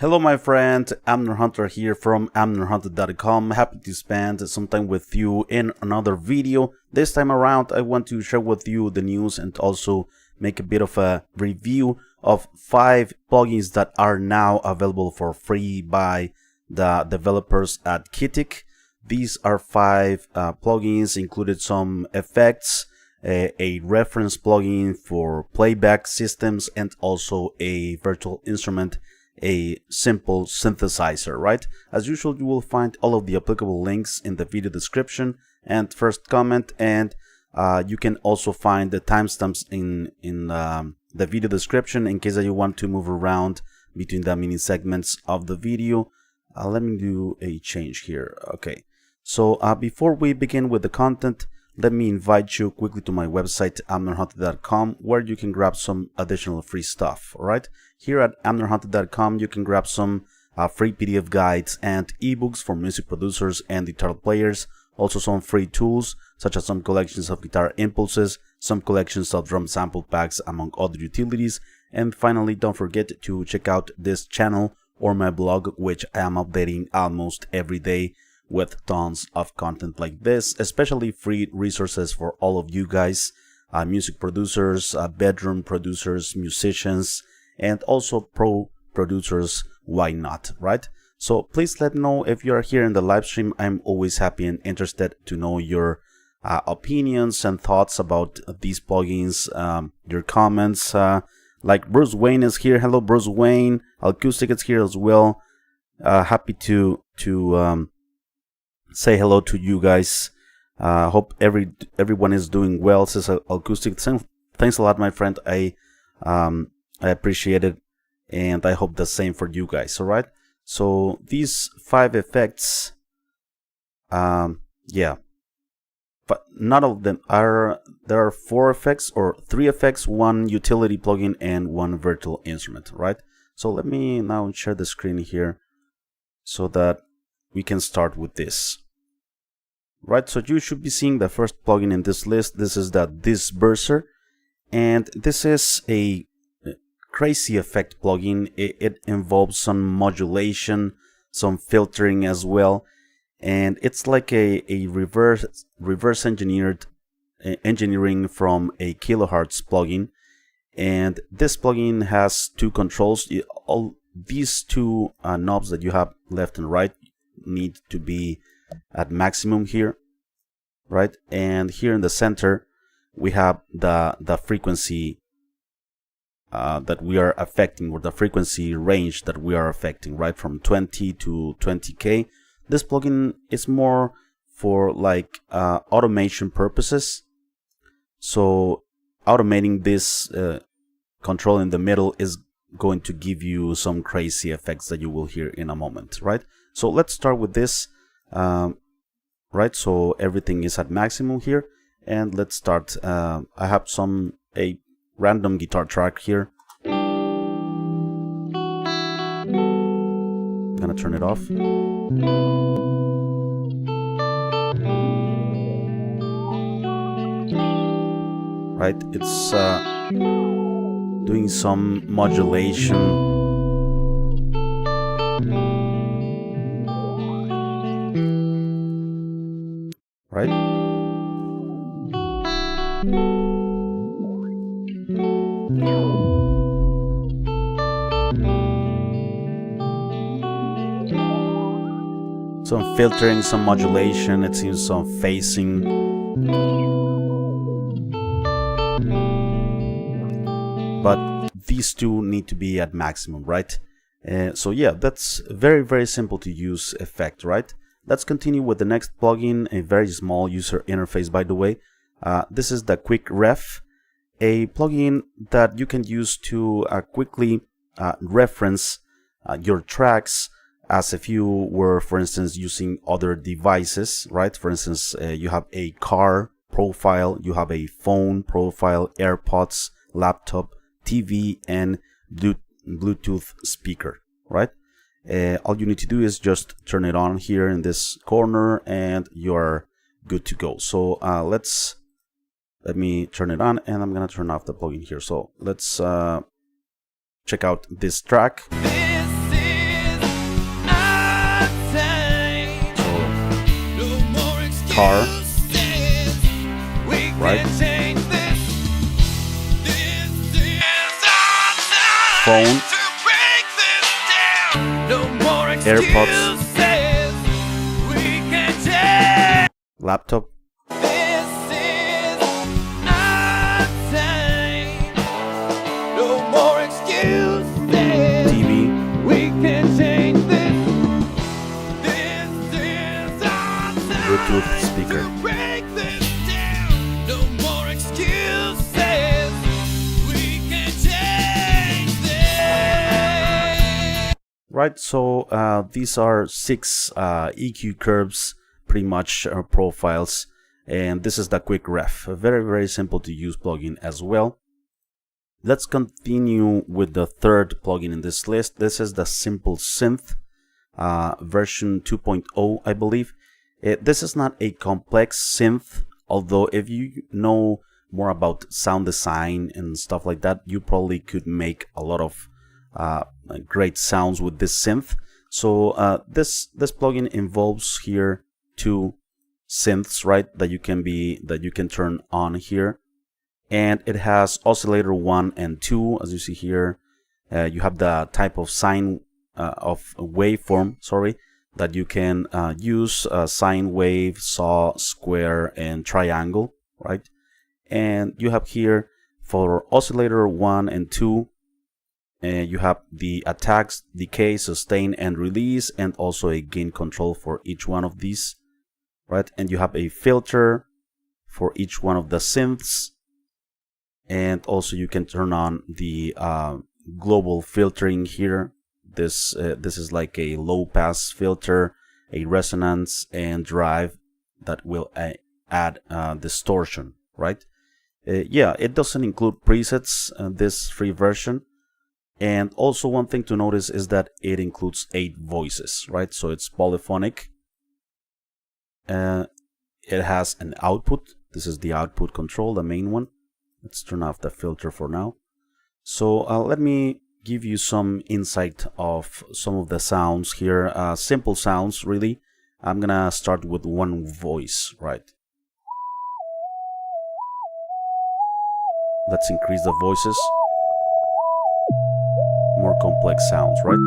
Hello my friend, Amner Hunter here from amnerhunter.com. Happy to spend some time with you in another video. This time around I want to share with you the news and also make a bit of a review of 5 plugins that are now available for free by the developers at KiTiK. These are 5 plugins, included some effects, a reference plugin for playback systems, and also a virtual instrument, a simple synthesizer, right? As usual, you will find all of the applicable links in the video description and first comment, and you can also find the timestamps in the video description in case that you want to move around between the mini segments of the video. Let me do a change here. Okay, so before we begin with the content, let me invite you quickly to my website amnerhunter.com, where you can grab some additional free stuff. All right, here at amnerhunter.com you can grab some free PDF guides and ebooks for music producers and guitar players, also some free tools such as some collections of guitar impulses, some collections of drum sample packs, among other utilities. And finally, don't forget to check out this channel or my blog, which I am updating almost every day with tons of content like this, especially free resources for all of you guys, music producers, bedroom producers, musicians, and also pro producers. Why not, right? So please let me know if you are here in the live stream. I'm always happy and interested to know your opinions and thoughts about these plugins, your comments. Like Bruce Wayne is here. Hello Bruce Wayne. Acoustic is here as well. Happy to say hello to you guys. Hope everyone is doing well. Says Acoustic. Thanks a lot, my friend. I appreciate it, and I hope the same for you guys. All right. So these 5 effects, yeah, but none of them are. There are 4 effects or 3 effects, 1 utility plugin, and 1 virtual instrument. Right. So let me now share the screen here so that we can start with this. Right, so you should be seeing the first plugin in this list. This is the DISBURSER, and this is a crazy effect plugin. It involves some modulation, some filtering as well, and it's like a reverse engineering from a kilohertz plugin. And this plugin has 2 controls. All these 2 knobs that you have left and right need to be at maximum here, right? And here in the center we have the frequency that we are affecting, or the frequency range that we are affecting, right, from 20 to 20k. This plugin is more for like automation purposes, so automating this control in the middle is going to give you some crazy effects that you will hear in a moment, right? So let's start with this. Right, so everything is at maximum here, and let's start. I have a random guitar track here. I'm gonna turn it off. Right, it's doing some modulation. Right? Some filtering, some modulation, it seems some phasing. But these 2 need to be at maximum, right? So yeah, that's very simple to use effect, right? Let's continue with the next plugin, a very small user interface, by the way. This is the QWIKREF, a plugin that you can use to quickly reference your tracks as if you were, for instance, using other devices, right? For instance, you have a car profile, you have a phone profile, AirPods, laptop, TV, and Bluetooth speaker, right? All you need to do is just turn it on here in this corner and you're good to go. So let me turn it on, and I'm gonna turn off the plugin here. So let's check out this track. This car, right? Phone, AirPods, laptop, TV, Bluetooth speaker. Right, so these are 6 EQ curves, pretty much profiles, and this is the QWIKREF, a very simple to use plugin as well. Let's continue with the third plugin in this list. This is the Simple Synth version 2.0, I believe. This is not a complex synth, although if you know more about sound design and stuff like that, you probably could make a lot of great sounds with this synth. So this plugin involves here 2 synths, right, that you can turn on here, and it has oscillator 1 and 2. As you see here, you have the type of sine of waveform, sorry, that you can use: sine wave, saw, square, and triangle, right? And you have here for oscillator 1 and 2, you have the attacks, decay, sustain, and release, and also a gain control for each one of these, right? And you have a filter for each one of the synths, and also you can turn on the global filtering here. This is like a low pass filter, a resonance, and drive that will add distortion, right? Yeah, it doesn't include presets, this free version. And also one thing to notice is that it includes 8 voices, right? So it's polyphonic. It has an output. This is the output control, the main one. Let's turn off the filter for now. So let me give you some insight of some of the sounds here. Simple sounds, really. I'm gonna start with one voice, right? Let's increase the voices. More complex sounds, right?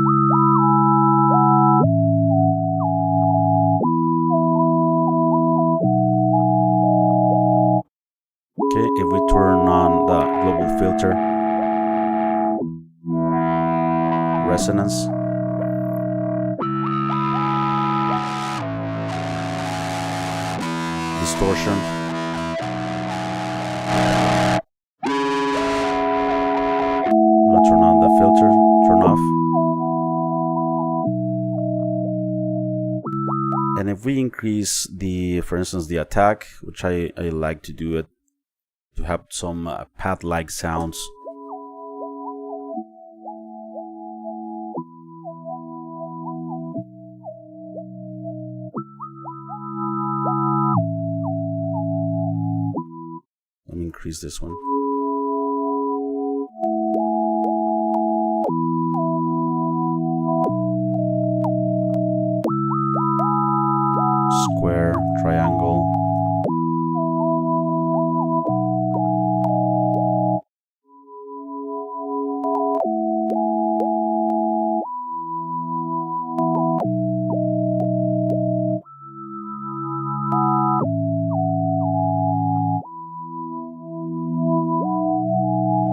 Okay, if we turn on the global filter, resonance, distortion, turn on the filter, turn off. And if we increase the, for instance, the attack, which I like to do it to have some pad-like sounds. Let me increase this one. Square, triangle.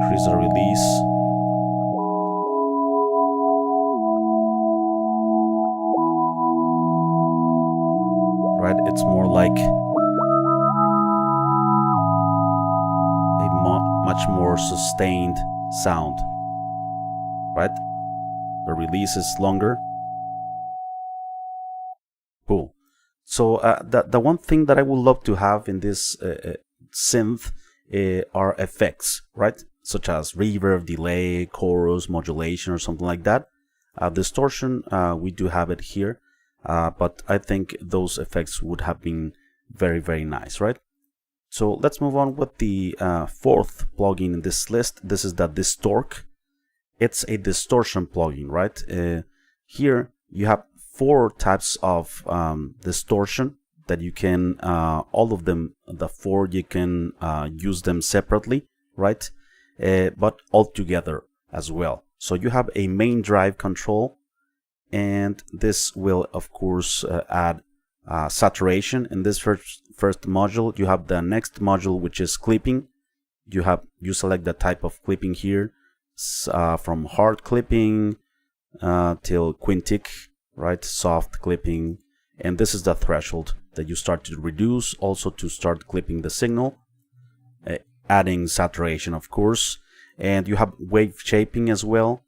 Increase the release. Right, it's more like a much more sustained sound, right? The release is longer. Cool. So the one thing that I would love to have in this synth are effects, right? Such as reverb, delay, chorus, modulation, or something like that. Distortion, we do have it here. But I think those effects would have been very nice, right? So let's move on with the fourth plugin in this list. This is the DISTORK. It's a distortion plugin, right? Here you have 4 types of distortion that you can all of them, the 4, you can use them separately, right? But all together as well. So you have a main drive control, and this will of course add saturation in this first module. You have the next module, which is clipping. You select the type of clipping here, from hard clipping till KiTiK, right? Soft clipping, and this is the threshold that you start to reduce, also to start clipping the signal, adding saturation of course. And you have wave shaping as well,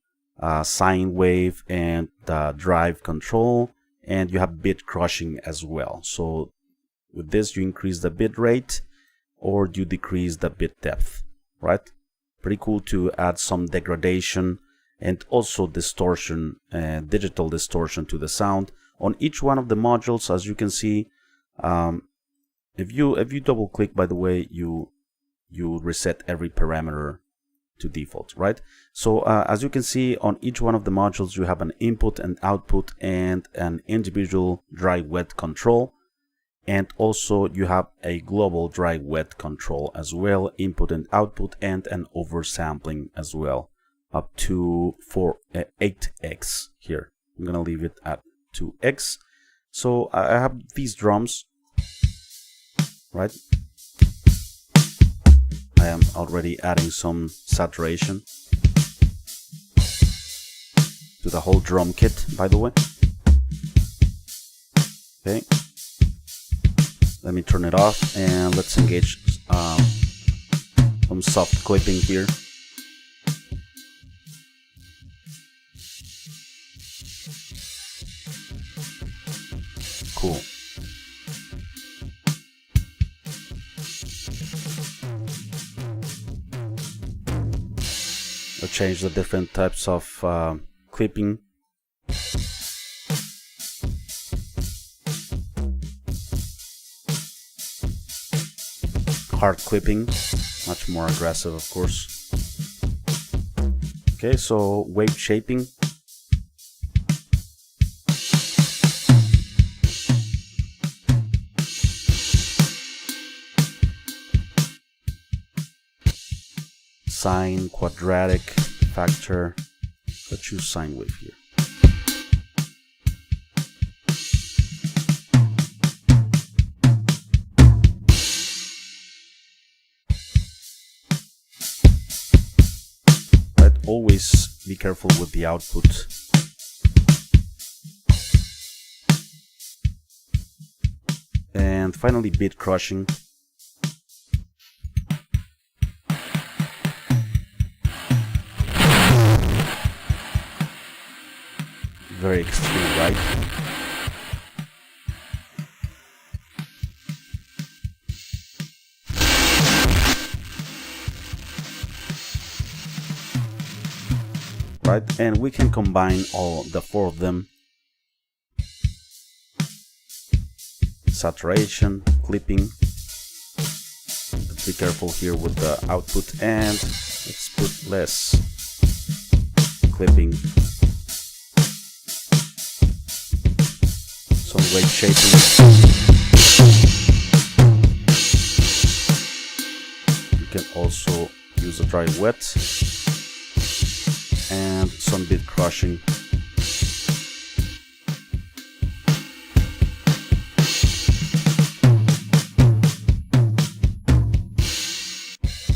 sine wave, and drive control, and you have bit crushing as well. So with this you increase the bit rate or you decrease the bit depth, right? Pretty cool to add some degradation and also distortion, digital distortion to the sound on each one of the modules. As you can see, if you double click, by the way, you reset every parameter to default, right? So as you can see, on each one of the modules you have an input and output and an individual dry wet control, and also you have a global dry wet control as well, input and output, and an oversampling as well, up to 8x here. I'm gonna leave it at 2x. So I have these drums, right? I am already adding some saturation to the whole drum kit, by the way. Okay, let me turn it off and let's engage some soft clipping here. Cool. I'll change the different types of clipping. Hard clipping, much more aggressive of course. Okay, so wave shaping. Sine, quadratic, factor. Let's choose sine wave here. Right, always be careful with the output. And finally, bit crushing. Very extreme, right? Right, and we can combine all the 4 of them. Saturation, clipping. Let's be careful here with the output, and let's put less clipping. Some wave shaping. You can also use a dry wet and some bit crushing.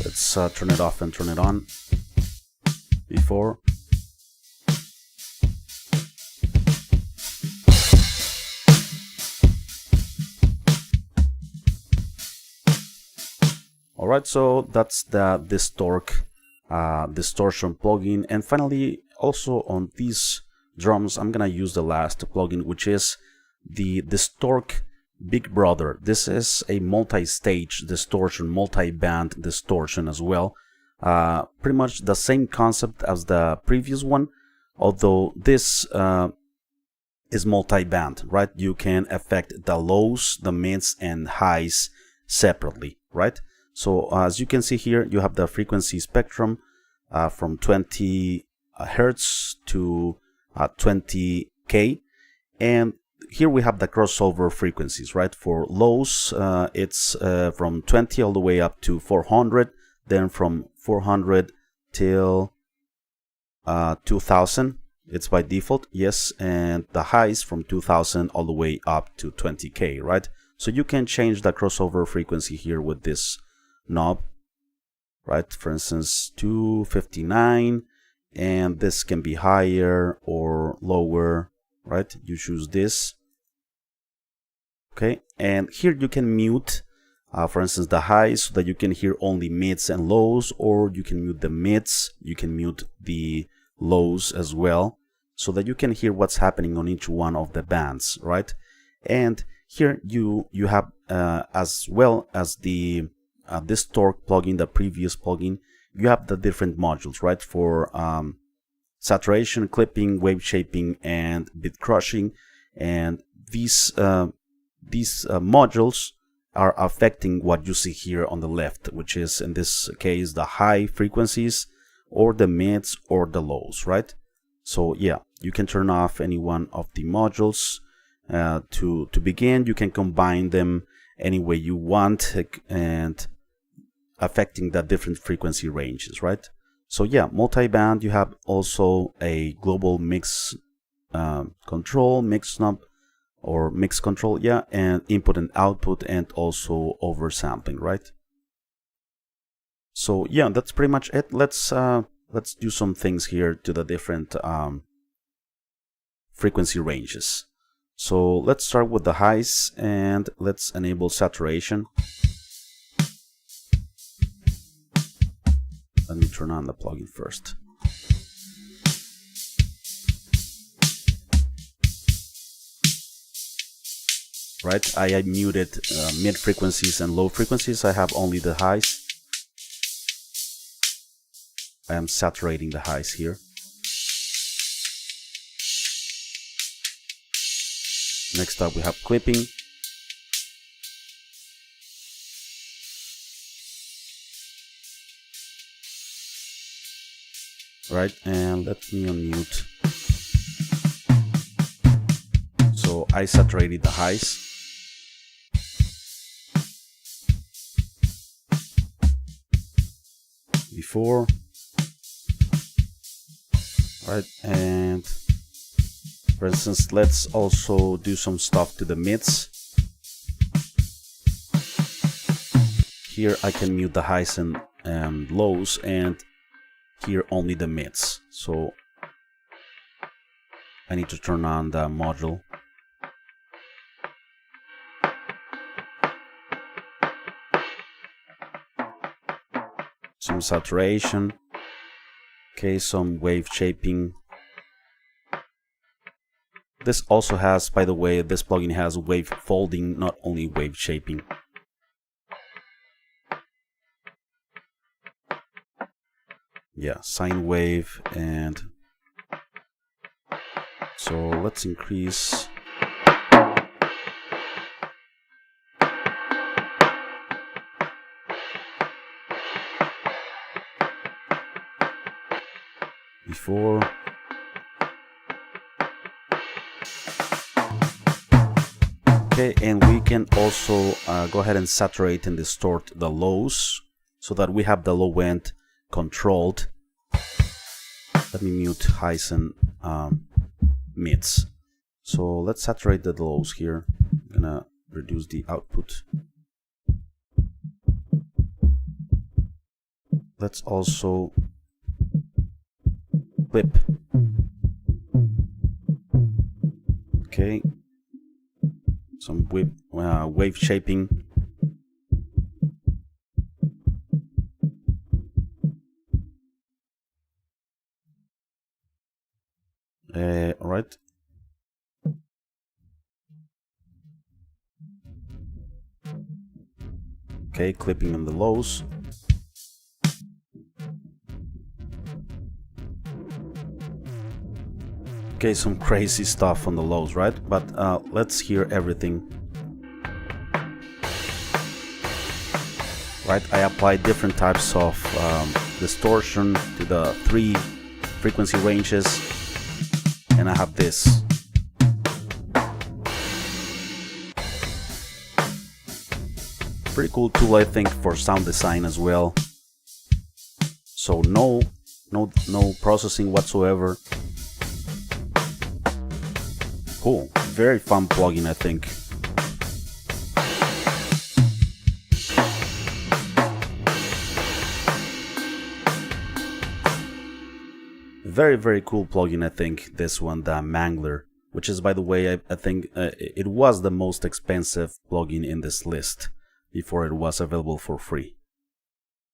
Let's turn it off and turn it on before. Alright, so that's the DISTORK distortion plugin. And finally, also on these drums, I'm gonna use the last plugin, which is the DISTORK Big Brother. This is a multi-stage distortion, multi-band distortion as well. Pretty much the same concept as the previous one, although this is multi-band, right? You can affect the lows, the mids, and highs separately, right? So as you can see here, you have the frequency spectrum from 20 Hertz to 20K, and here we have the crossover frequencies, right? For lows, it's from 20 all the way up to 400, then from 400 till 2000. It's by default, yes, and the highs from 2000 all the way up to 20k, right? So you can change the crossover frequency here with this knob, right? For instance, 259, and this can be higher or lower, right? You choose this, okay? And here you can mute, for instance, the highs so that you can hear only mids and lows, or you can mute the mids, you can mute the lows as well, so that you can hear what's happening on each one of the bands, right? And here you have as well as the DISTORK plugin, the previous plugin, you have the different modules, right? For saturation, clipping, wave shaping, and bit crushing. And these modules are affecting what you see here on the left, which is in this case the high frequencies, or the mids, or the lows, right? So yeah, you can turn off any one of the modules. To begin, you can combine them any way you want, and affecting the different frequency ranges, right? So yeah, multi-band, you have also a global mix control, mix knob, or mix control, yeah, and input and output, and also oversampling, right? So yeah, that's pretty much it. Let's do some things here to the different frequency ranges. So let's start with the highs, and let's enable saturation. Let me turn on the plugin first. Right, I muted mid frequencies and low frequencies. I have only the highs. I am saturating the highs here. Next up we have clipping. Right, and let me unmute. So I saturated the highs. Before. Right, and for instance, let's also do some stuff to the mids. Here I can mute the highs and lows, and here only the mids. So I need to turn on the module. Some saturation. Okay, some wave shaping. This also has, by the way, this plugin has wave folding, not only wave shaping. Yeah, sine wave, and so let's increase. Before. Okay, and we can also go ahead and saturate and distort the lows so that we have the low end controlled. Let me mute highs and mids. So let's saturate the lows here. I'm gonna reduce the output. Let's also clip. Okay, some wave shaping. All right. Okay, clipping on the lows. Okay, some crazy stuff on the lows, right? But let's hear everything. Right, I applied different types of distortion to the 3 frequency ranges, and I have this. Pretty cool tool, I think, for sound design as well. So no processing whatsoever. Cool, very fun plugin, I think. Very cool plugin, I think, this one, the Mangler, which is, by the way, I think it was the most expensive plugin in this list before it was available for free.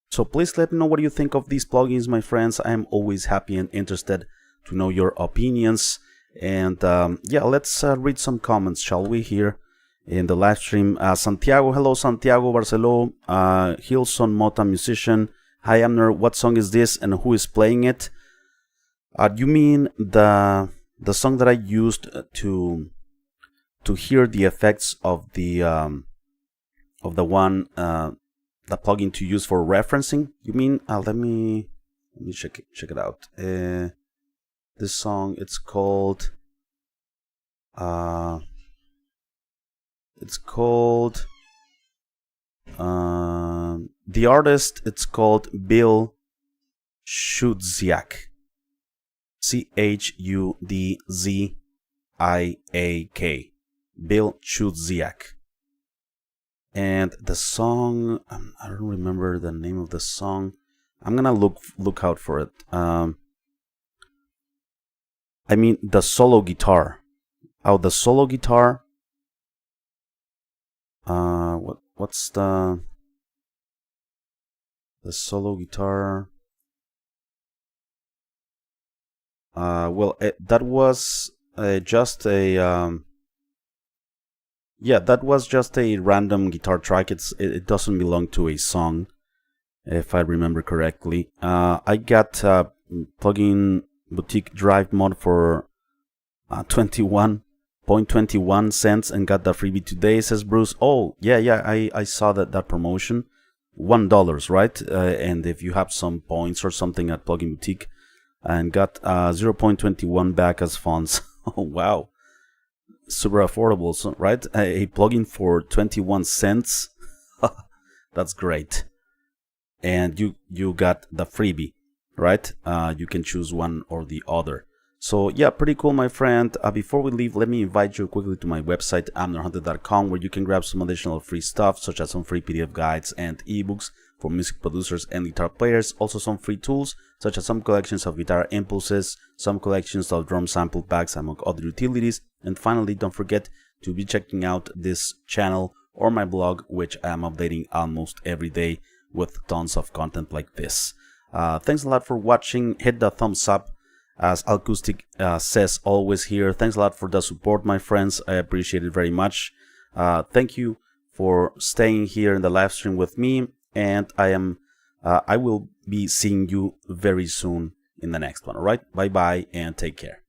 So please let me know what you think of these plugins, my friends. I am always happy and interested to know your opinions. And yeah, let's read some comments, shall we, here in the live stream. Santiago, hello Santiago Barceló, Hilson Mota, musician. Hi Amner, what song is this and who is playing it? You mean the song that I used to hear the effects of the one the plugin to use for referencing? You mean? Let me check it out. This song, it's called the artist, it's called Bill Shudziak. Chudziak. Bill Shudziak. And the song, I don't remember the name of the song. I'm gonna look out for it. I mean the solo guitar. Oh, the solo guitar. What's the solo guitar? Well, that was just a yeah, that was just a random guitar track. It doesn't belong to a song, if I remember correctly. I got plugin boutique drive mod for 21.21 cents and got the freebie today, says Bruce. Oh yeah, I saw that promotion. $1, right? And if you have some points or something at plugin boutique, and got 0.21 back as funds. Oh wow, super affordable, so, right? A plugin for 21 cents. That's great. And you got the freebie, right? You can choose one or the other. So yeah, pretty cool, my friend. Before we leave, let me invite you quickly to my website, amnerhunter.com, where you can grab some additional free stuff, such as some free PDF guides and ebooks for music producers and guitar players. Also some free tools, such as some collections of guitar impulses, some collections of drum sample packs, among other utilities. And finally, don't forget to be checking out this channel or my blog, which I am updating almost every day with tons of content like this. Thanks a lot for watching. Hit the thumbs up, as Acoustic says always here. Thanks a lot for the support, my friends. I appreciate it very much. Thank you for staying here in the live stream with me, and I will be seeing you very soon in the next one. All right, bye bye and take care.